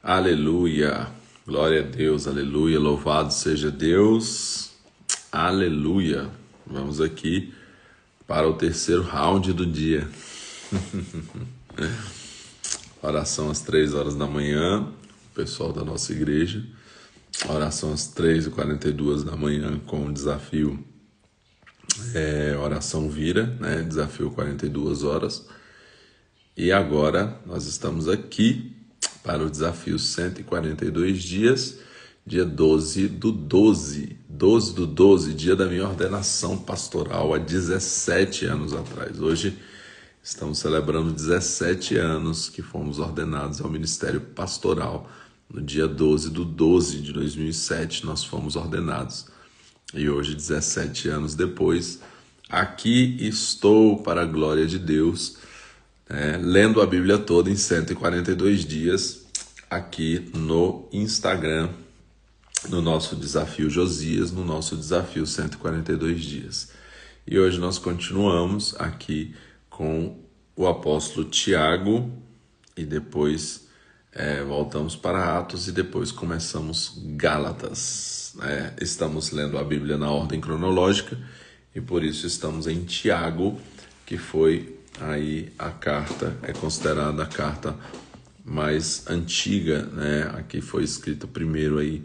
Aleluia, glória a Deus, aleluia, louvado seja Deus, aleluia. Vamos aqui para o terceiro round do dia. Oração às 3 horas da manhã, o pessoal da nossa igreja. Oração às 3h42 da manhã com o desafio Oração Vira, né? Desafio 42 horas. E agora nós estamos aqui para o desafio 142 dias, dia 12 do 12, dia da minha ordenação pastoral há 17 anos atrás. Hoje estamos celebrando 17 anos que fomos ordenados ao ministério pastoral. No dia 12 do 12 de 2007 nós fomos ordenados. E hoje, 17 anos depois, aqui estou para a glória de Deus, lendo a Bíblia toda em 142 dias, aqui no Instagram, no nosso desafio Josias, no nosso desafio 142 dias. E hoje nós continuamos aqui com o apóstolo Tiago e depois voltamos para Atos e depois começamos Gálatas. Estamos lendo a Bíblia na ordem cronológica e por isso estamos em Tiago, que foi aí a carta, é considerada a carta mais antiga, Aqui foi escrita primeiro aí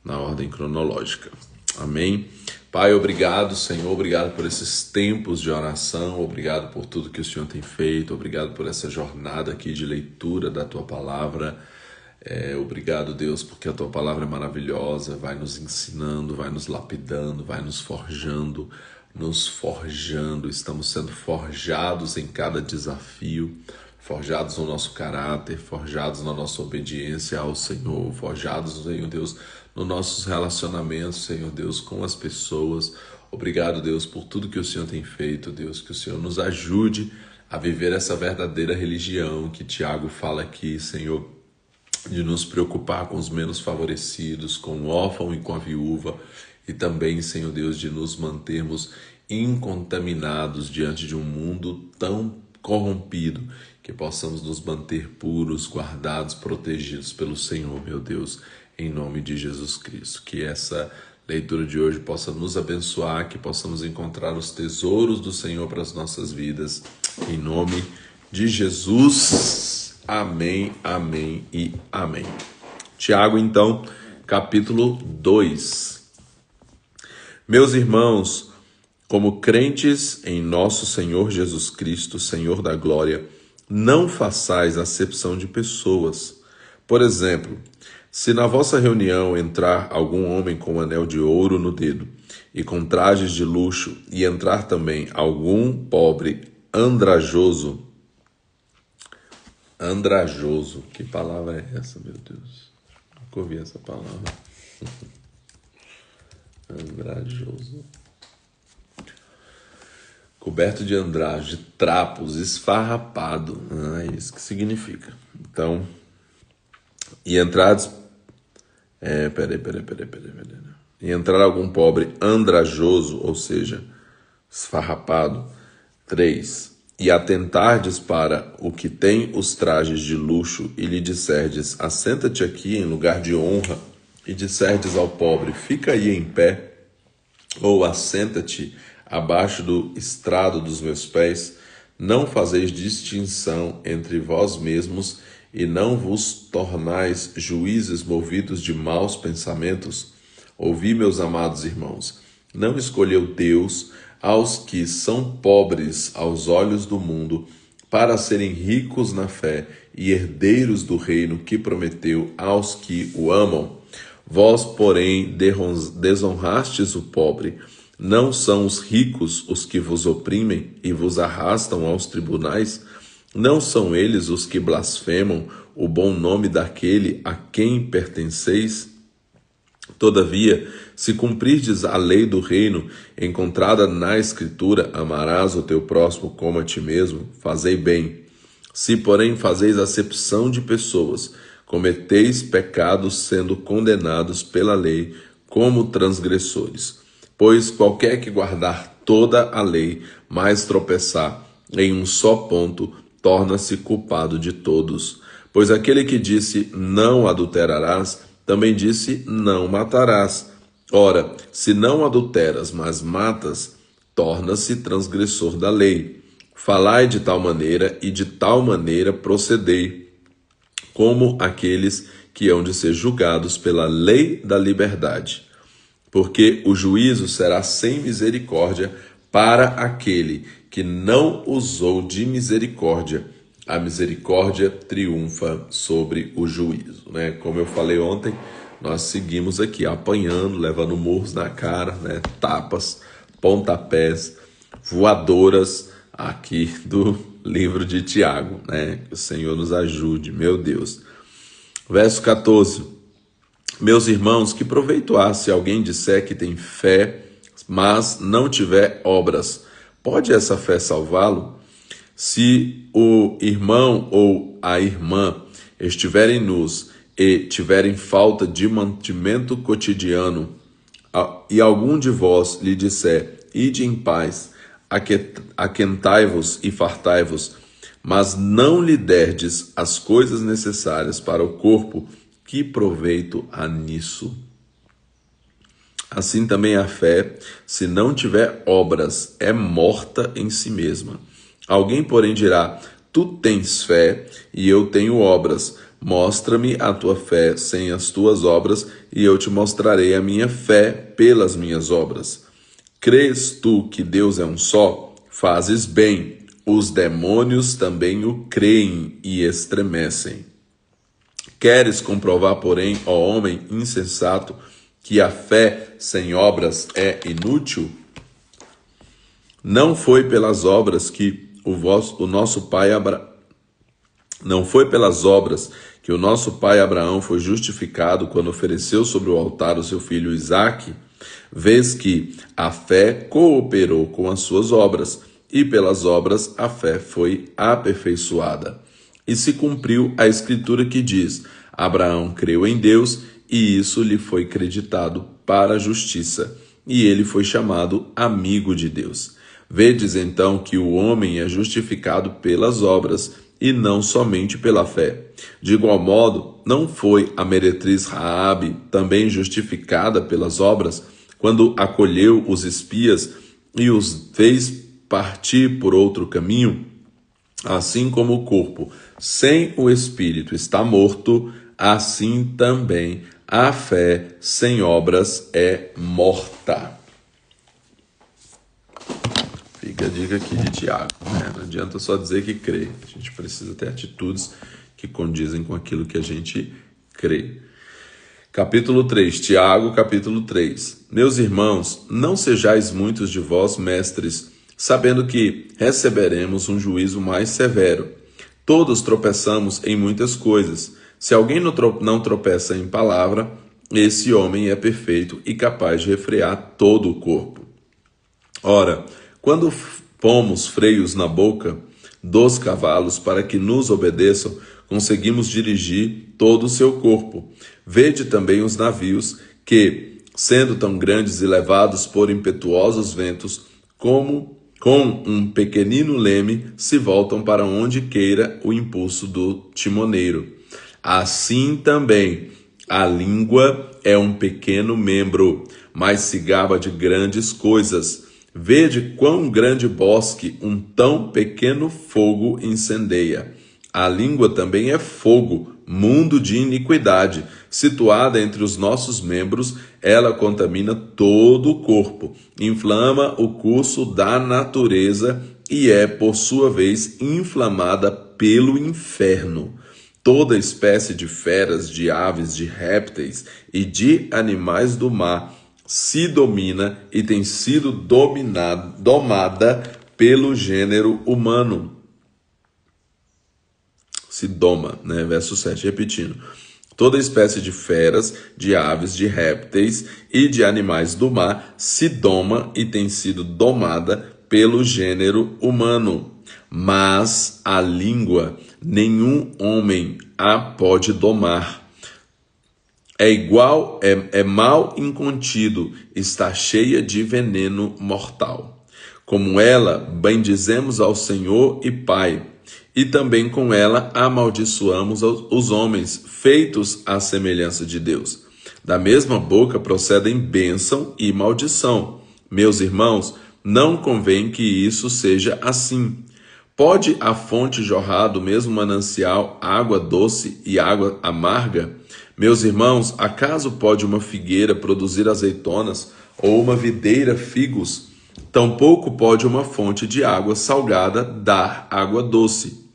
na ordem cronológica. Amém? Pai, obrigado, Senhor, obrigado por esses tempos de oração, obrigado por tudo que o Senhor tem feito, obrigado por essa jornada aqui de leitura da Tua Palavra. Obrigado, Deus, porque a Tua Palavra é maravilhosa, vai nos ensinando, vai nos lapidando, vai nos forjando, estamos sendo forjados em cada desafio, forjados no nosso caráter, forjados na nossa obediência ao Senhor, forjados, Senhor Deus, nos nossos relacionamentos, Senhor Deus, com as pessoas. Obrigado, Deus, por tudo que o Senhor tem feito, Deus, que o Senhor nos ajude a viver essa verdadeira religião que Tiago fala aqui, Senhor, de nos preocupar com os menos favorecidos, com o órfão e com a viúva, e também, Senhor Deus, de nos mantermos incontaminados diante de um mundo tão corrompido, que possamos nos manter puros, guardados, protegidos pelo Senhor, meu Deus, em nome de Jesus Cristo. Que essa leitura de hoje possa nos abençoar, que possamos encontrar os tesouros do Senhor para as nossas vidas, em nome de Jesus. Amém, amém e amém. Tiago, então, capítulo 2. Meus irmãos, como crentes em nosso Senhor Jesus Cristo, Senhor da glória, não façais acepção de pessoas. Por exemplo, se na vossa reunião entrar algum homem com um anel de ouro no dedo e com trajes de luxo, e entrar também algum pobre andrajoso, que palavra é essa, meu Deus? Nunca ouvi essa palavra. Andrajoso. Coberto de andrajo, de trapos, esfarrapado. É isso que significa. Então, e entrados... Peraí. E entrar algum pobre andrajoso, ou seja, esfarrapado. 3. E atentardes para o que tem os trajes de luxo e lhe disserdes, assenta-te aqui em lugar de honra, e disserdes ao pobre, fica aí em pé, ou assenta-te abaixo do estrado dos meus pés, não fazeis distinção entre vós mesmos e não vos tornais juízes movidos de maus pensamentos? Ouvi, meus amados irmãos, não escolheu Deus aos que são pobres aos olhos do mundo, para serem ricos na fé e herdeiros do reino que prometeu aos que o amam. Vós, porém, desonrastes o pobre. Não são os ricos os que vos oprimem e vos arrastam aos tribunais? Não são eles os que blasfemam o bom nome daquele a quem pertenceis? Todavia, se cumprirdes a lei do reino, encontrada na Escritura, amarás o teu próximo como a ti mesmo, fazei bem. Se, porém, fazeis acepção de pessoas, cometeis pecados sendo condenados pela lei como transgressores. Pois qualquer que guardar toda a lei, mas tropeçar em um só ponto, torna-se culpado de todos. Pois aquele que disse não adulterarás, também disse não matarás. Ora, se não adulteras, mas matas, torna-se transgressor da lei. Falai de tal maneira e de tal maneira procedei, como aqueles que hão de ser julgados pela lei da liberdade. Porque o juízo será sem misericórdia para aquele que não usou de misericórdia. A misericórdia triunfa sobre o juízo, né? Como eu falei ontem, nós seguimos aqui apanhando, levando murros na cara, né? Tapas, pontapés, voadoras aqui do livro de Tiago, né? Que o Senhor nos ajude, meu Deus. Verso 14. Meus irmãos, que proveito há se alguém disser que tem fé, mas não tiver obras? Pode essa fé salvá-lo? Se o irmão ou a irmã estiverem nus e tiverem falta de mantimento cotidiano, e algum de vós lhe disser, ide em paz, aquentai-vos e fartai-vos, mas não lhe derdes as coisas necessárias para o corpo, que proveito há nisso? Assim também a fé, se não tiver obras, é morta em si mesma. Alguém, porém, dirá, tu tens fé e eu tenho obras. Mostra-me a tua fé sem as tuas obras, e eu te mostrarei a minha fé pelas minhas obras. Crês tu que Deus é um só? Fazes bem. Os demônios também o creem e estremecem. Queres comprovar, porém, ó homem insensato, que a fé sem obras é inútil? Não foi pelas obras que o nosso pai Abraão foi justificado quando ofereceu sobre o altar o seu filho Isaque, vez que a fé cooperou com as suas obras, e pelas obras a fé foi aperfeiçoada. E se cumpriu a escritura que diz, Abraão creu em Deus, e isso lhe foi creditado para a justiça, e ele foi chamado amigo de Deus. Vedes então que o homem é justificado pelas obras, e não somente pela fé. De igual modo, não foi a meretriz Raabe também justificada pelas obras, quando acolheu os espias e os fez partir por outro caminho? Assim como o corpo sem o espírito está morto, assim também a fé sem obras é morta. Fica a dica aqui de Tiago, né? Não adianta só dizer que crê. A gente precisa ter atitudes que condizem com aquilo que a gente crê. Capítulo 3, Tiago, capítulo 3. Meus irmãos, não sejais muitos de vós mestres, sabendo que receberemos um juízo mais severo. Todos tropeçamos em muitas coisas. Se alguém não tropeça em palavra, esse homem é perfeito e capaz de refrear todo o corpo. Ora, quando pomos freios na boca dos cavalos para que nos obedeçam, conseguimos dirigir todo o seu corpo. Vede também os navios que, sendo tão grandes e levados por impetuosos ventos, como com um pequenino leme, se voltam para onde queira o impulso do timoneiro. Assim também, a língua é um pequeno membro, mas se gaba de grandes coisas. Vede quão grande bosque um tão pequeno fogo incendeia. A língua também é fogo, mundo de iniquidade. Situada entre os nossos membros, ela contamina todo o corpo, inflama o curso da natureza e é, por sua vez, inflamada pelo inferno. Toda espécie de feras, de aves, de répteis e de animais do mar se domina e tem sido domada pelo gênero humano. Se doma, né? Verso 7, repetindo. Toda espécie de feras, de aves, de répteis e de animais do mar se doma e tem sido domada pelo gênero humano. Mas a língua, nenhum homem a pode domar. É mal incontido, está cheia de veneno mortal. Como ela, bendizemos ao Senhor e Pai, e também com ela amaldiçoamos os homens, feitos à semelhança de Deus. Da mesma boca procedem bênção e maldição. Meus irmãos, não convém que isso seja assim. Pode a fonte jorrar do mesmo manancial água doce e água amarga? Meus irmãos, acaso pode uma figueira produzir azeitonas ou uma videira figos? Tampouco pode uma fonte de água salgada dar água doce.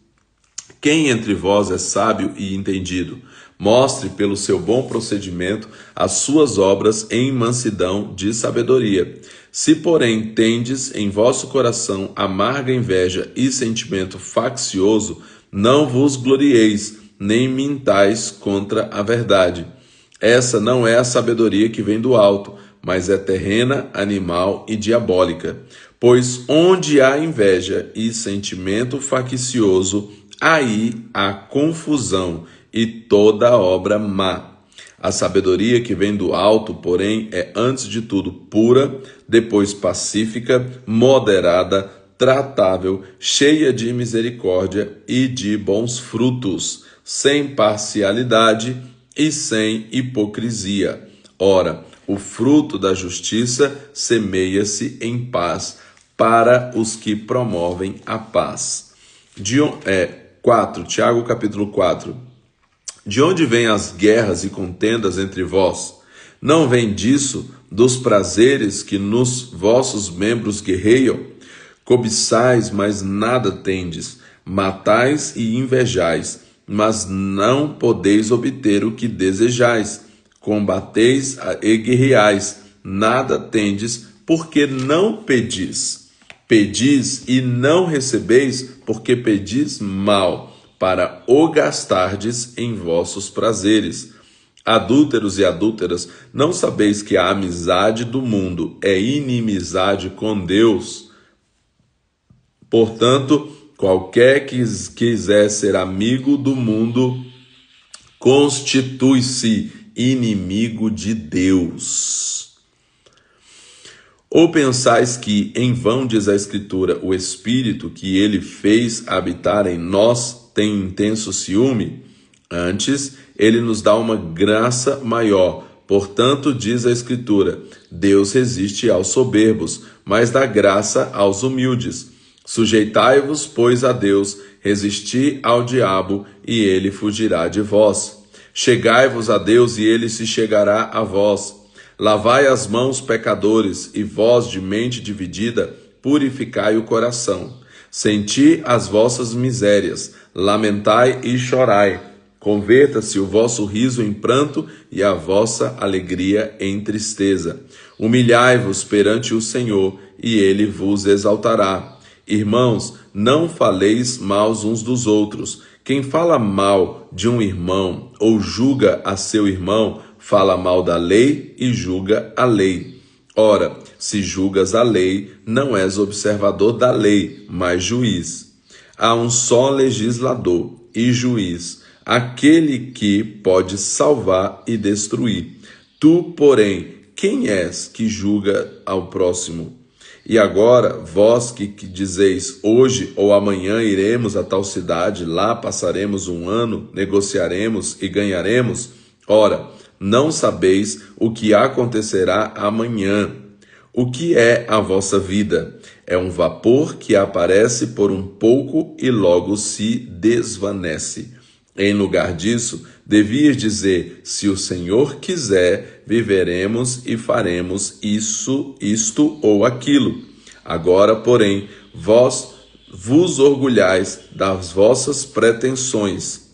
Quem entre vós é sábio e entendido? Mostre pelo seu bom procedimento as suas obras em mansidão de sabedoria. Se, porém, tendes em vosso coração amarga inveja e sentimento faccioso, não vos glorieis, nem mintais contra a verdade. Essa não é a sabedoria que vem do alto, mas é terrena, animal e diabólica. Pois onde há inveja e sentimento faccioso, aí há confusão e toda obra má. A sabedoria que vem do alto, porém, é antes de tudo pura, depois pacífica, moderada, tratável, cheia de misericórdia e de bons frutos, sem parcialidade e sem hipocrisia. Ora, o fruto da justiça semeia-se em paz para os que promovem a paz. 4, Tiago capítulo 4. De onde vêm as guerras e contendas entre vós? Não vem disso, dos prazeres que nos vossos membros guerreiam? Cobiçais, mas nada tendes, matais e invejais, mas não podeis obter o que desejais. Combateis e guerreais, nada tendes, porque não pedis. Pedis e não recebeis, porque pedis mal, para o gastardes em vossos prazeres. Adúlteros e adúlteras, não sabeis que a amizade do mundo é inimizade com Deus? Portanto, qualquer que quiser ser amigo do mundo, constitui-se inimigo de Deus. Ou pensais que, em vão diz a Escritura, o Espírito que ele fez habitar em nós tem intenso ciúme? Antes, ele nos dá uma graça maior. Portanto, diz a Escritura, Deus resiste aos soberbos, mas dá graça aos humildes. Sujeitai-vos, pois, a Deus, resisti ao diabo, e ele fugirá de vós. Chegai-vos a Deus, e ele se chegará a vós. Lavai as mãos, pecadores, e vós, de mente dividida, purificai o coração. Senti as vossas misérias, lamentai e chorai. Converta-se o vosso riso em pranto e a vossa alegria em tristeza. Humilhai-vos perante o Senhor, e ele vos exaltará. Irmãos, não faleis mal uns dos outros. Quem fala mal de um irmão ou julga a seu irmão, fala mal da lei e julga a lei. Ora, se julgas a lei, não és observador da lei, mas juiz. Há um só legislador e juiz, aquele que pode salvar e destruir. Tu, porém, quem és que julga ao próximo? E agora, vós que dizeis, hoje ou amanhã iremos a tal cidade, lá passaremos um ano, negociaremos e ganharemos? Ora, não sabeis o que acontecerá amanhã. O que é a vossa vida? É um vapor que aparece por um pouco e logo se desvanece. Em lugar disso, devias dizer, se o Senhor quiser, viveremos e faremos isto ou aquilo. Agora, porém, vós vos orgulhais das vossas pretensões.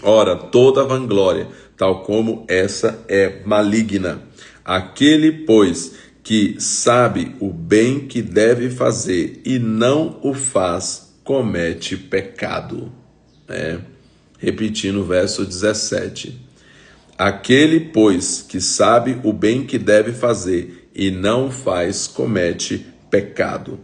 Ora, toda vanglória, tal como essa, é maligna. Aquele, pois, que sabe o bem que deve fazer e não o faz, comete pecado. Repetindo o verso 17. Aquele, pois, que sabe o bem que deve fazer e não faz, comete pecado.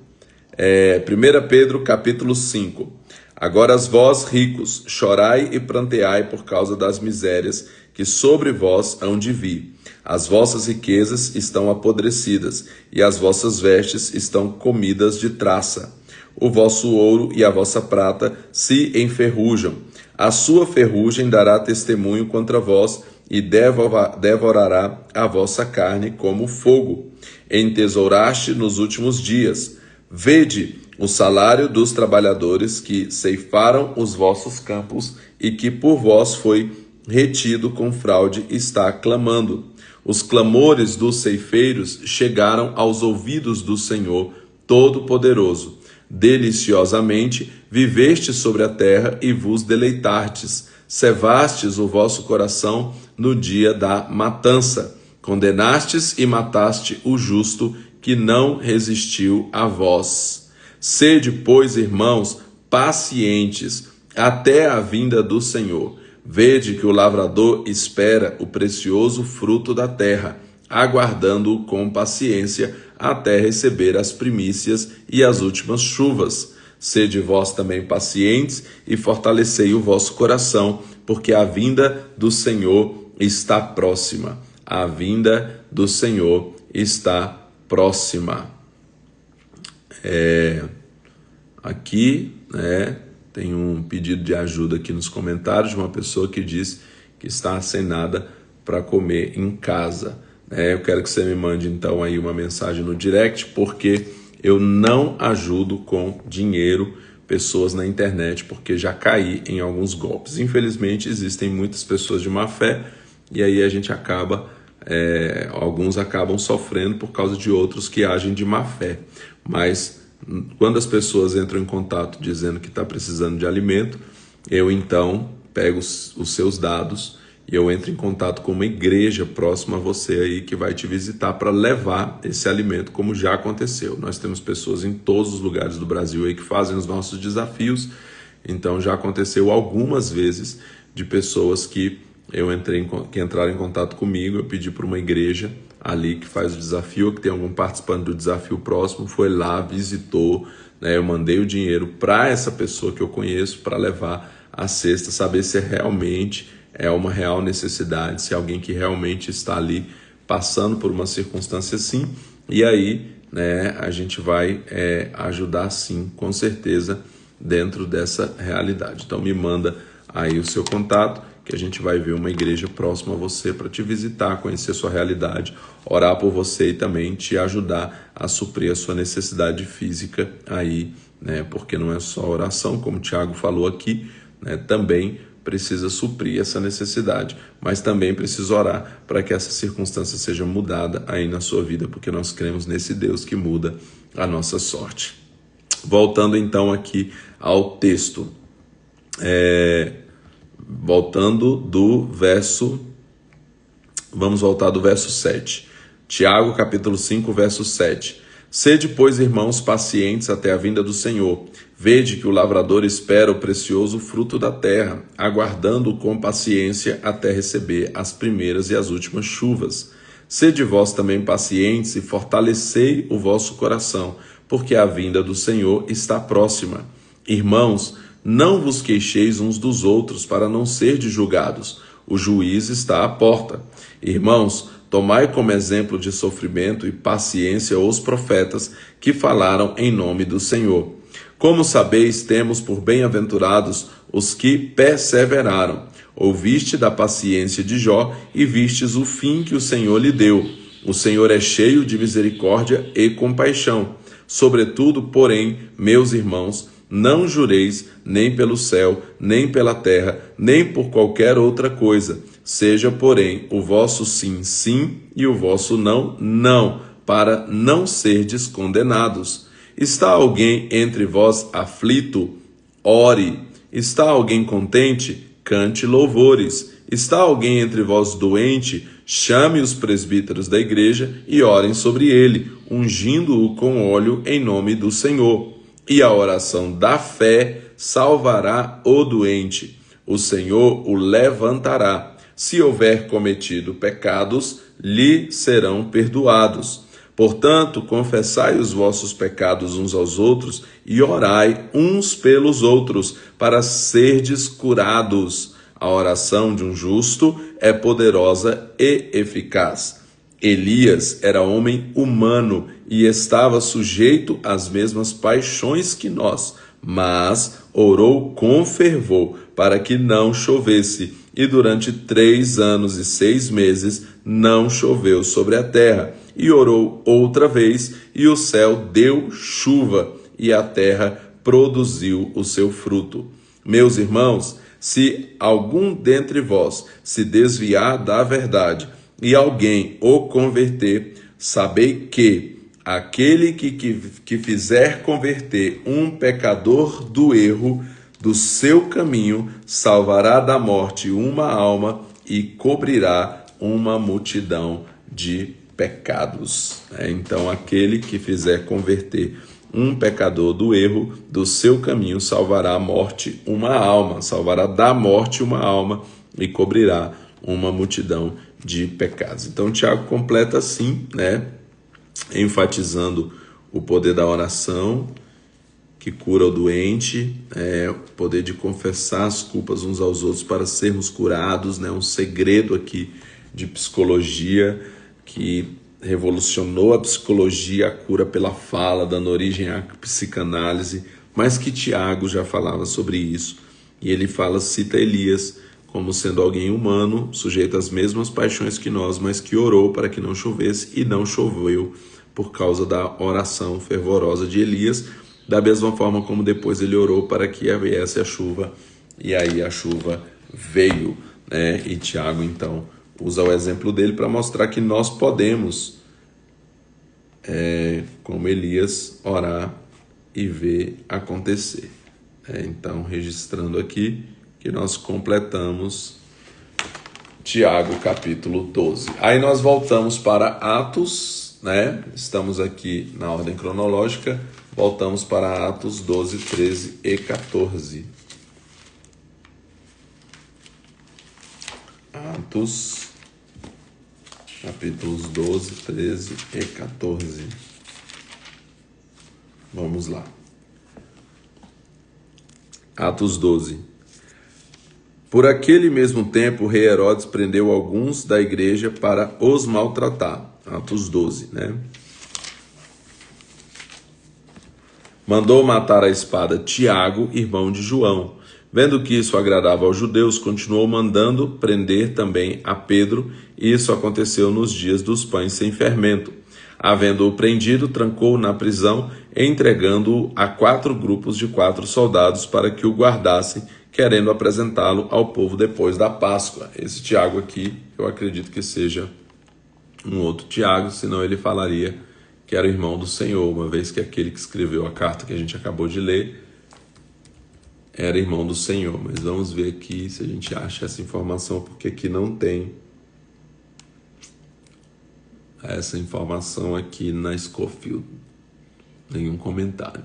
1 Pedro capítulo 5. Agora vós, ricos, chorai e pranteai por causa das misérias que sobre vós hão de vir. As vossas riquezas estão apodrecidas, e as vossas vestes estão comidas de traça. o vosso ouro e a vossa prata se enferrujam. A sua ferrugem dará testemunho contra vós e devorará a vossa carne como fogo. Entesouraste nos últimos dias. Vede o salário dos trabalhadores que ceifaram os vossos campos e que por vós foi retido com fraude está clamando. Os clamores dos ceifeiros chegaram aos ouvidos do Senhor Todo-Poderoso. Deliciosamente vivestes sobre a terra e vos deleitastes. Cevastes o vosso coração no dia da matança. Condenastes e mataste o justo que não resistiu a vós. Sede, pois, irmãos, pacientes até a vinda do Senhor. Vede que o lavrador espera o precioso fruto da terra, aguardando-o com paciência até receber as primícias e as últimas chuvas. Sede vós também pacientes e fortalecei o vosso coração, porque a vinda do Senhor está próxima. A vinda do Senhor está próxima. Aqui, tem um pedido de ajuda aqui nos comentários de uma pessoa que diz que está sem nada para comer em casa. Eu quero que você me mande então aí uma mensagem no direct, porque eu não ajudo com dinheiro pessoas na internet, porque já caí em alguns golpes. Infelizmente existem muitas pessoas de má fé e aí a gente acaba, alguns acabam sofrendo por causa de outros que agem de má fé. Mas quando as pessoas entram em contato dizendo que está precisando de alimento, eu então pego os seus dados e eu entro em contato com uma igreja próxima a você aí que vai te visitar para levar esse alimento, como já aconteceu. Nós temos pessoas em todos os lugares do Brasil aí que fazem os nossos desafios, então já aconteceu algumas vezes de pessoas que entraram em contato comigo, eu pedi para uma igreja ali que faz o desafio, que tem algum participante do desafio próximo, foi lá, visitou, eu mandei o dinheiro para essa pessoa que eu conheço para levar a cesta, saber se realmente é uma real necessidade, se é alguém que realmente está ali passando por uma circunstância assim, e aí a gente vai ajudar sim, com certeza, dentro dessa realidade. Então me manda aí o seu contato, que a gente vai ver uma igreja próxima a você para te visitar, conhecer a sua realidade, orar por você e também te ajudar a suprir a sua necessidade física aí, porque não é só oração, como o Tiago falou aqui, também precisa suprir essa necessidade, mas também precisa orar para que essa circunstância seja mudada aí na sua vida, porque nós cremos nesse Deus que muda a nossa sorte. Voltando então aqui ao texto, vamos voltar do verso 7. Tiago, capítulo 5, verso 7. Sede, pois, irmãos, pacientes até a vinda do Senhor. Vede que o lavrador espera o precioso fruto da terra, aguardando-o com paciência até receber as primeiras e as últimas chuvas. Sede vós também pacientes e fortalecei o vosso coração, porque a vinda do Senhor está próxima. Irmãos, não vos queixeis uns dos outros para não serdes julgados. O juiz está à porta. Irmãos, tomai como exemplo de sofrimento e paciência os profetas que falaram em nome do Senhor. Como sabeis, temos por bem-aventurados os que perseveraram. Ouviste da paciência de Jó e vistes o fim que o Senhor lhe deu. O Senhor é cheio de misericórdia e compaixão. Sobretudo, porém, meus irmãos, não jureis nem pelo céu, nem pela terra, nem por qualquer outra coisa. Seja, porém, o vosso sim, sim, e o vosso não, não, para não serdes condenados. Está alguém entre vós aflito? Ore. Está alguém contente? Cante louvores. Está alguém entre vós doente? Chame os presbíteros da igreja e orem sobre ele, ungindo-o com óleo em nome do Senhor. E a oração da fé salvará o doente. O Senhor o levantará. Se houver cometido pecados, lhe serão perdoados. Portanto, confessai os vossos pecados uns aos outros e orai uns pelos outros, para serdes curados. A oração de um justo é poderosa e eficaz. Elias era homem humano e estava sujeito às mesmas paixões que nós, mas orou com fervor para que não chovesse, e durante 3 anos e 6 meses não choveu sobre a terra. E orou outra vez, e o céu deu chuva, e a terra produziu o seu fruto. Meus irmãos, se algum dentre vós se desviar da verdade, e alguém o converter, sabei que aquele que fizer converter um pecador do erro do seu caminho, salvará da morte uma alma e cobrirá uma multidão de pecados. Então, aquele que fizer converter um pecador do erro do seu caminho, salvará salvará da morte uma alma e cobrirá uma multidão de pecados. Então, Tiago completa assim, enfatizando o poder da oração, que cura o doente, o poder de confessar as culpas uns aos outros para sermos curados, um segredo aqui de psicologia que revolucionou a psicologia, a cura pela fala, dando origem à psicanálise, mas que Tiago já falava sobre isso. E ele cita Elias como sendo alguém humano, sujeito às mesmas paixões que nós, mas que orou para que não chovesse e não choveu por causa da oração fervorosa de Elias, da mesma forma como depois ele orou para que viesse a chuva, e aí a chuva veio, E Tiago, então, usa o exemplo dele para mostrar que nós podemos, como Elias, orar e ver acontecer. Então, registrando aqui que nós completamos Tiago capítulo 12. Aí nós voltamos para Atos, Estamos aqui na ordem cronológica, voltamos para Atos 12, 13 e 14. Atos, capítulos 12, 13 e 14. Vamos lá. Atos 12. Por aquele mesmo tempo, o rei Herodes prendeu alguns da igreja para os maltratar. Atos 12, Mandou matar à espada Tiago, irmão de João. Vendo que isso agradava aos judeus, continuou mandando prender também a Pedro, e isso aconteceu nos dias dos pães sem fermento. Havendo-o prendido, trancou-o na prisão, entregando-o a 4 grupos de 4 soldados para que o guardassem, querendo apresentá-lo ao povo depois da Páscoa. Esse Tiago aqui, eu acredito que seja um outro Tiago, senão ele falaria que era o irmão do Senhor, uma vez que aquele que escreveu a carta que a gente acabou de ler era irmão do Senhor. Mas vamos ver aqui se a gente acha essa informação, porque aqui não tem essa informação aqui na Scofield, nenhum comentário.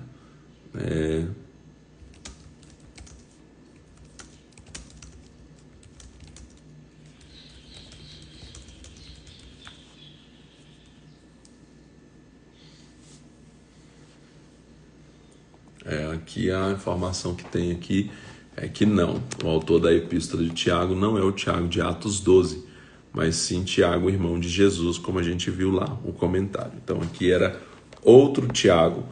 Aqui a informação que tem aqui é que não. O autor da epístola de Tiago não é o Tiago de Atos 12, mas sim Tiago, irmão de Jesus, como a gente viu lá, o comentário. Então aqui era outro Tiago,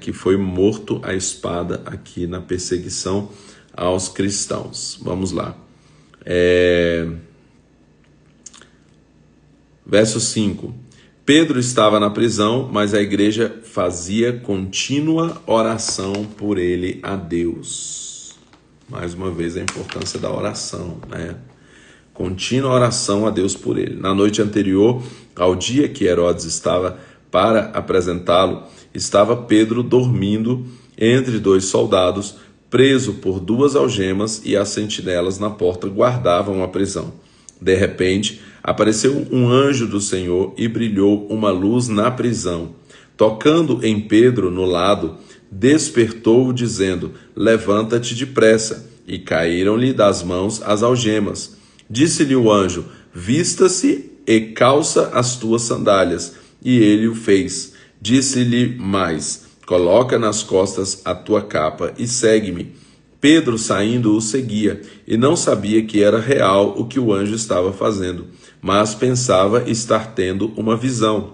que foi morto à espada aqui na perseguição aos cristãos. Vamos lá. Verso 5. Pedro estava na prisão, mas a igreja fazia contínua oração por ele a Deus. Mais uma vez a importância da oração, Contínua oração a Deus por ele. Na noite anterior ao dia que Herodes estava para apresentá-lo, estava Pedro dormindo entre 2 soldados, preso por 2 algemas, e as sentinelas na porta guardavam a prisão. De repente, apareceu um anjo do Senhor e brilhou uma luz na prisão. Tocando em Pedro no lado, despertou-o dizendo: levanta-te depressa. E caíram-lhe das mãos as algemas. Disse-lhe o anjo: vista-se e calça as tuas sandálias. E ele o fez. Disse-lhe mais: coloca nas costas a tua capa e segue-me. Pedro, saindo, o seguia, e não sabia que era real o que o anjo estava fazendo, mas pensava estar tendo uma visão.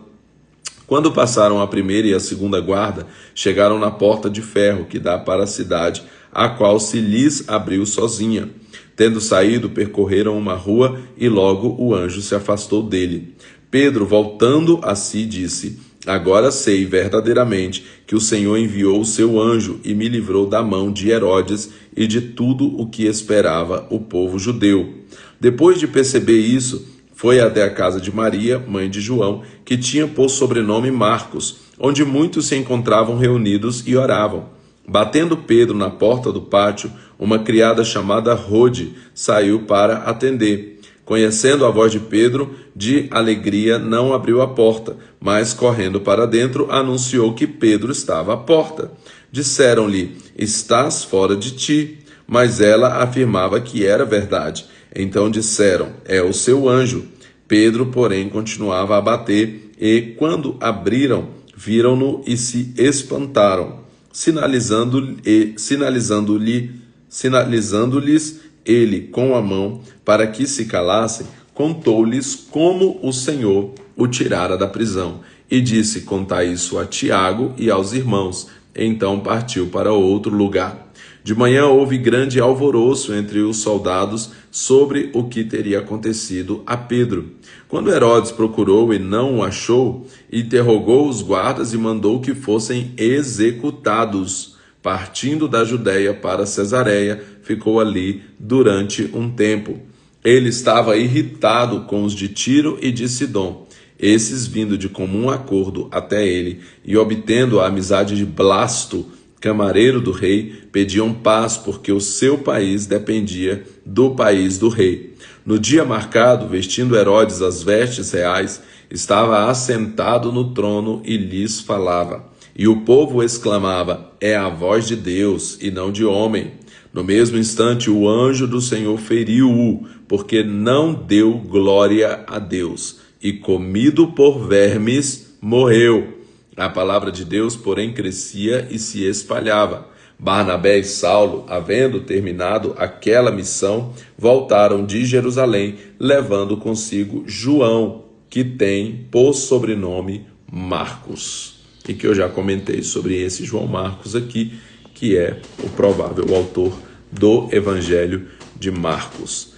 Quando passaram a primeira e a segunda guarda, chegaram na porta de ferro que dá para a cidade, a qual se lhes abriu sozinha. Tendo saído, percorreram uma rua e logo o anjo se afastou dele. Pedro, voltando a si, disse: Agora sei verdadeiramente que o Senhor enviou o seu anjo e me livrou da mão de Herodes e de tudo o que esperava o povo judeu. Depois de perceber isso, foi até a casa de Maria, mãe de João, que tinha por sobrenome Marcos, onde muitos se encontravam reunidos e oravam. Batendo Pedro na porta do pátio, uma criada chamada Rode saiu para atender. Conhecendo a voz de Pedro, de alegria não abriu a porta, mas correndo para dentro anunciou que Pedro estava à porta. Disseram-lhe: Estás fora de ti. Mas ela afirmava que era verdade. Então disseram: É o seu anjo. Pedro, porém, continuava a bater, e quando abriram, viram-no e se espantaram. Sinalizando-lhes ele com a mão para que se calassem, contou-lhes como o Senhor o tirara da prisão, e disse: Contai isso a Tiago e aos irmãos. Então partiu para outro lugar. De manhã houve grande alvoroço entre os soldados sobre o que teria acontecido a Pedro. Quando Herodes procurou e não o achou, interrogou os guardas e mandou que fossem executados. Partindo da Judéia para Cesareia, ficou ali durante um tempo. Ele estava irritado com os de Tiro e de Sidom. Esses, vindo de comum acordo até ele e obtendo a amizade de Blasto, camareiro do rei, pediam paz porque o seu país dependia do país do rei. No dia marcado, vestindo Herodes as vestes reais, estava assentado no trono e lhes falava. E o povo exclamava: É a voz de Deus e não de homem. No mesmo instante, o anjo do Senhor feriu-o, porque não deu glória a Deus, e comido por vermes, morreu. A palavra de Deus, porém, crescia e se espalhava. Barnabé e Saulo, havendo terminado aquela missão, voltaram de Jerusalém, levando consigo João, que tem por sobrenome Marcos. E que eu já comentei sobre esse João Marcos aqui, que é o provável autor do Evangelho de Marcos.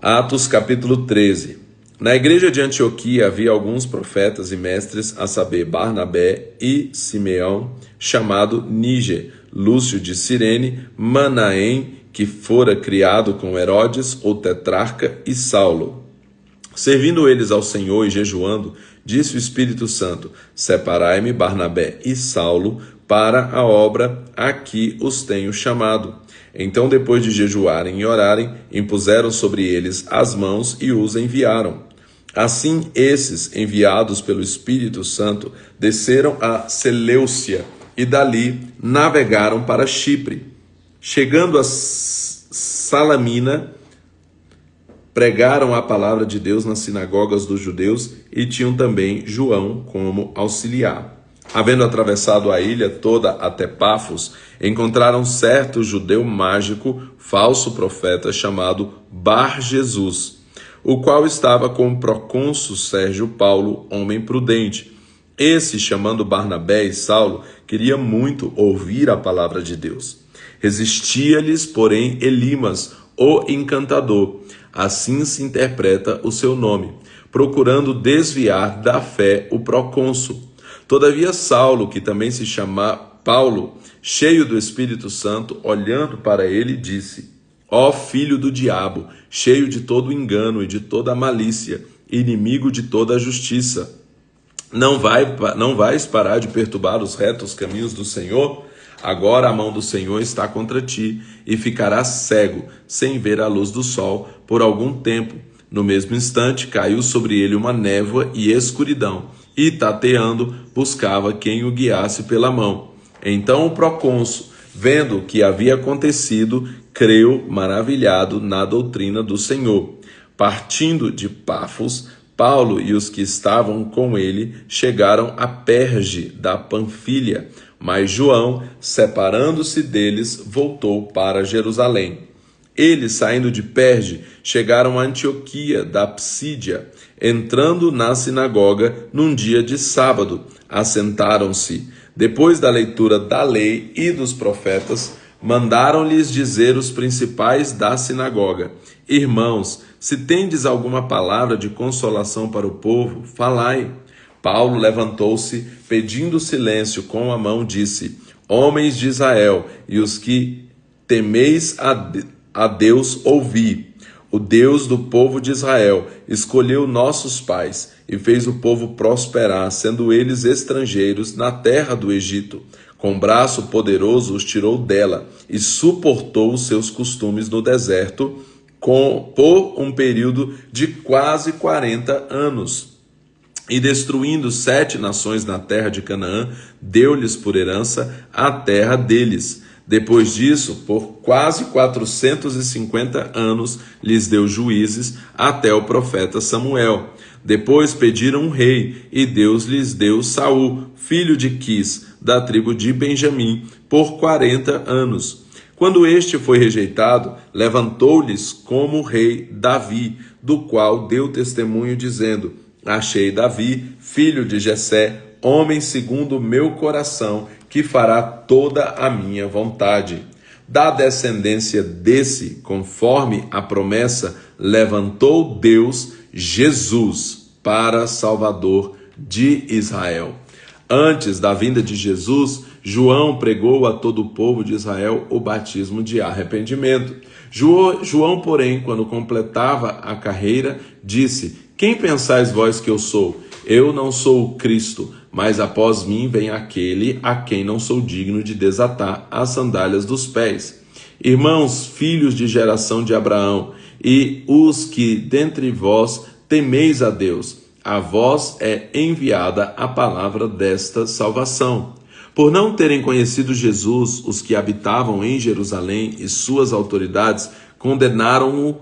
Atos capítulo 13. Na igreja de Antioquia havia alguns profetas e mestres, a saber, Barnabé e Simeão, chamado Níger, Lúcio de Cirene, Manaém, que fora criado com Herodes, o tetrarca, e Saulo. Servindo eles ao Senhor e jejuando, disse o Espírito Santo: Separai-me Barnabé e Saulo para a obra a que os tenho chamado. Então, depois de jejuarem e orarem, impuseram sobre eles as mãos e os enviaram. Assim, esses, enviados pelo Espírito Santo, desceram a Seleucia e dali navegaram para Chipre. Chegando a Salamina, pregaram a palavra de Deus nas sinagogas dos judeus e tinham também João como auxiliar. Havendo atravessado a ilha toda até Pafos, encontraram certo judeu mágico, falso profeta, chamado Bar-Jesus, o qual estava com o procônsul Sérgio Paulo, homem prudente. Esse, chamando Barnabé e Saulo, queria muito ouvir a palavra de Deus. Resistia-lhes, porém, Elimas, o encantador, assim se interpreta o seu nome, procurando desviar da fé o procônsul. Todavia Saulo, que também se chama Paulo, cheio do Espírito Santo, olhando para ele, disse: Ó filho do diabo, cheio de todo engano e de toda malícia, inimigo de toda a justiça, não vais parar de perturbar os retos caminhos do Senhor? Agora a mão do Senhor está contra ti, e ficarás cego, sem ver a luz do sol, por algum tempo. No mesmo instante caiu sobre ele uma névoa e escuridão, e tateando, buscava quem o guiasse pela mão. Então o procônsul, vendo o que havia acontecido, creu maravilhado na doutrina do Senhor. Partindo de Pafos, Paulo e os que estavam com ele chegaram a Perge da Panfilha, Mas João, separando-se deles, voltou para Jerusalém. Eles, saindo de Perge, chegaram a Antioquia da Psídia. Entrando na sinagoga, num dia de sábado, assentaram-se. Depois da leitura da lei e dos profetas, mandaram-lhes dizer os principais da sinagoga: Irmãos, se tendes alguma palavra de consolação para o povo, falai. Paulo levantou-se, pedindo silêncio com a mão, disse: Homens de Israel, e os que temeis a Deus, ouvi. O Deus do povo de Israel escolheu nossos pais e fez o povo prosperar, sendo eles estrangeiros na terra do Egito. Com braço poderoso os tirou dela e suportou os seus costumes no deserto por um período de quase 40 anos. E destruindo 7 nações na terra de Canaã, deu-lhes por herança a terra deles. Depois disso, por quase 450 anos, lhes deu juízes até o profeta Samuel. Depois pediram um rei, e Deus lhes deu Saul, filho de Quis, da tribo de Benjamim, por 40 anos. Quando este foi rejeitado, levantou-lhes como rei Davi, do qual deu testemunho, dizendo: Achei Davi, filho de Jessé, homem segundo o meu coração, que fará toda a minha vontade. Da descendência desse, conforme a promessa, levantou Deus Jesus para Salvador de Israel. Antes da vinda de Jesus, João pregou a todo o povo de Israel o batismo de arrependimento. João, porém, quando completava a carreira, disse: Quem pensais vós que eu sou? Eu não sou o Cristo, mas após mim vem aquele a quem não sou digno de desatar as sandálias dos pés. Irmãos, filhos de geração de Abraão, e os que dentre vós temeis a Deus, a vós é enviada a palavra desta salvação. Por não terem conhecido Jesus, os que habitavam em Jerusalém e suas autoridades condenaram-no,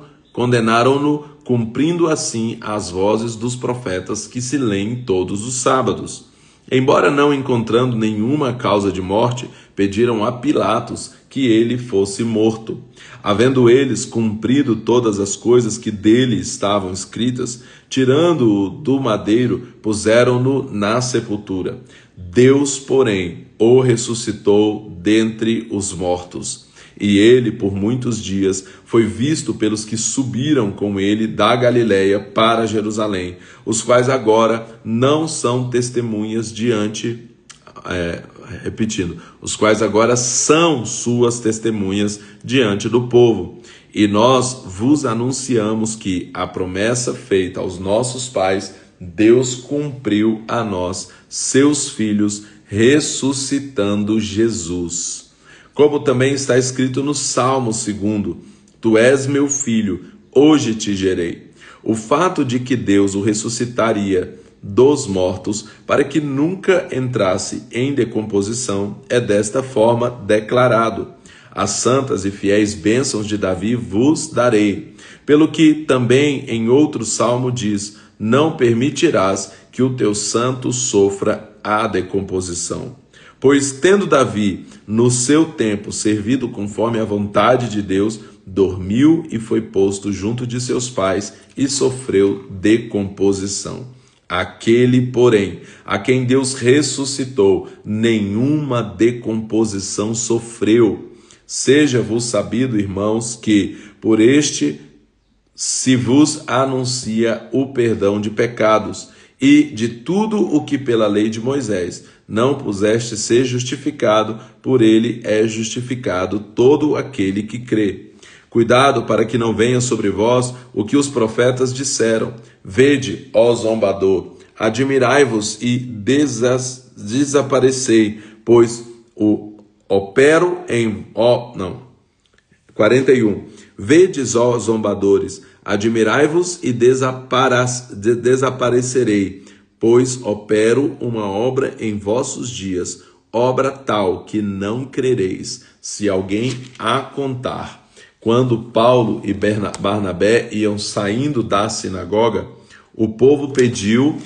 cumprindo assim as vozes dos profetas que se leem todos os sábados. Embora não encontrando nenhuma causa de morte, pediram a Pilatos que ele fosse morto. Havendo eles cumprido todas as coisas que dele estavam escritas, tirando-o do madeiro, puseram-no na sepultura. Deus, porém, o ressuscitou dentre os mortos. E ele, por muitos dias, foi visto pelos que subiram com ele da Galiléia para Jerusalém, os quais agora não são testemunhas os quais agora são suas testemunhas diante do povo. E nós vos anunciamos que a promessa feita aos nossos pais, Deus cumpriu a nós, seus filhos, ressuscitando Jesus. Como também está escrito no Salmo 2: Tu és meu filho, hoje te gerei. O fato de que Deus o ressuscitaria dos mortos para que nunca entrasse em decomposição é desta forma declarado: As santas e fiéis bênçãos de Davi vos darei. Pelo que também em outro salmo diz: Não permitirás que o teu santo sofra a decomposição. Pois tendo Davi, no seu tempo, servido conforme a vontade de Deus, dormiu e foi posto junto de seus pais e sofreu decomposição. Aquele, porém, a quem Deus ressuscitou, nenhuma decomposição sofreu. Seja-vos sabido, irmãos, que por este se vos anuncia o perdão de pecados, e de tudo o que pela lei de Moisés não puseste ser justificado, por ele é justificado todo aquele que crê. Cuidado para que não venha sobre vós o que os profetas disseram: Vede, ó zombador, admirai-vos e desaparecei, pois o opero em... 41. Vedes, ó zombadores, admirai-vos e desaparecerei, pois opero uma obra em vossos dias, obra tal que não crereis, se alguém a contar. Quando Paulo e Barnabé iam saindo da sinagoga, o povo pediu...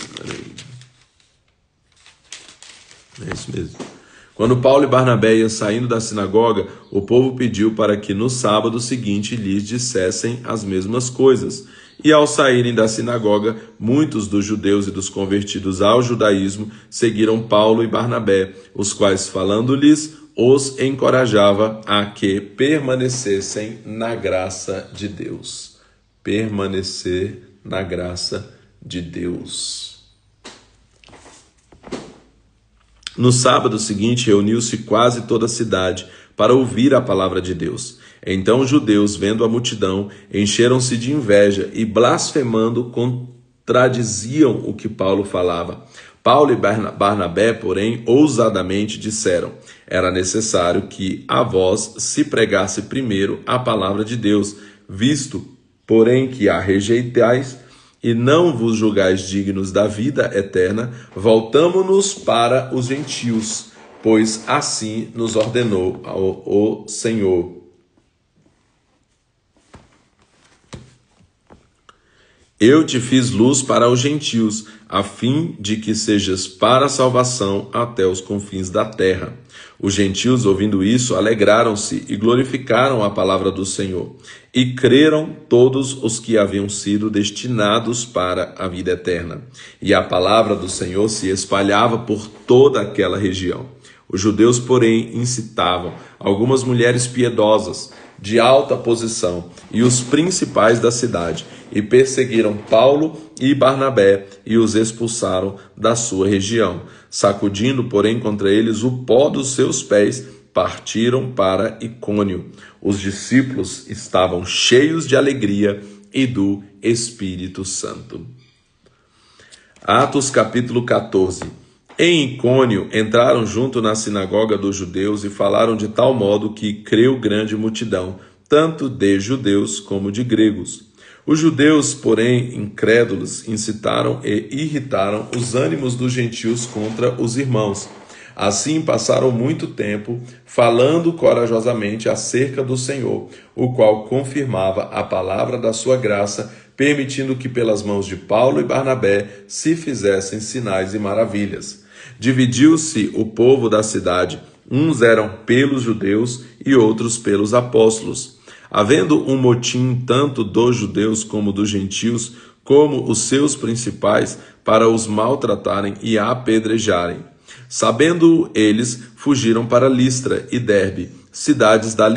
É isso mesmo. Quando Paulo e Barnabé iam saindo da sinagoga, o povo pediu para que no sábado seguinte lhes dissessem as mesmas coisas. E ao saírem da sinagoga, muitos dos judeus e dos convertidos ao judaísmo seguiram Paulo e Barnabé, os quais, falando-lhes, os encorajava a que permanecessem na graça de Deus. Permanecer na graça de Deus. No sábado seguinte, reuniu-se quase toda a cidade para ouvir a palavra de Deus. Então os judeus, vendo a multidão, encheram-se de inveja e, blasfemando, contradiziam o que Paulo falava. Paulo e Barnabé, porém, ousadamente disseram: era necessário que a vós se pregasse primeiro a palavra de Deus, visto, porém, que a rejeitais e não vos julgais dignos da vida eterna, voltamo-nos para os gentios, pois assim nos ordenou o Senhor. Eu te fiz luz para os gentios, a fim de que sejas para a salvação até os confins da terra. Os gentios, ouvindo isso, alegraram-se e glorificaram a palavra do Senhor. E creram todos os que haviam sido destinados para a vida eterna. E a palavra do Senhor se espalhava por toda aquela região. Os judeus, porém, incitavam algumas mulheres piedosas, de alta posição, e os principais da cidade, e perseguiram Paulo e Barnabé e os expulsaram da sua região. Sacudindo, porém, contra eles o pó dos seus pés, partiram para Icônio. Os discípulos estavam cheios de alegria e do Espírito Santo. Atos capítulo 14. Em Icônio entraram junto na sinagoga dos judeus e falaram de tal modo que creu grande multidão, tanto de judeus como de gregos. Os judeus, porém, incrédulos, incitaram e irritaram os ânimos dos gentios contra os irmãos. Assim passaram muito tempo falando corajosamente acerca do Senhor, o qual confirmava a palavra da sua graça, permitindo que pelas mãos de Paulo e Barnabé se fizessem sinais e maravilhas. Dividiu-se o povo da cidade, uns eram pelos judeus e outros pelos apóstolos. Havendo um motim tanto dos judeus como dos gentios, como os seus principais, para os maltratarem e apedrejarem. Sabendo eles, fugiram para Listra e Derbe, cidades da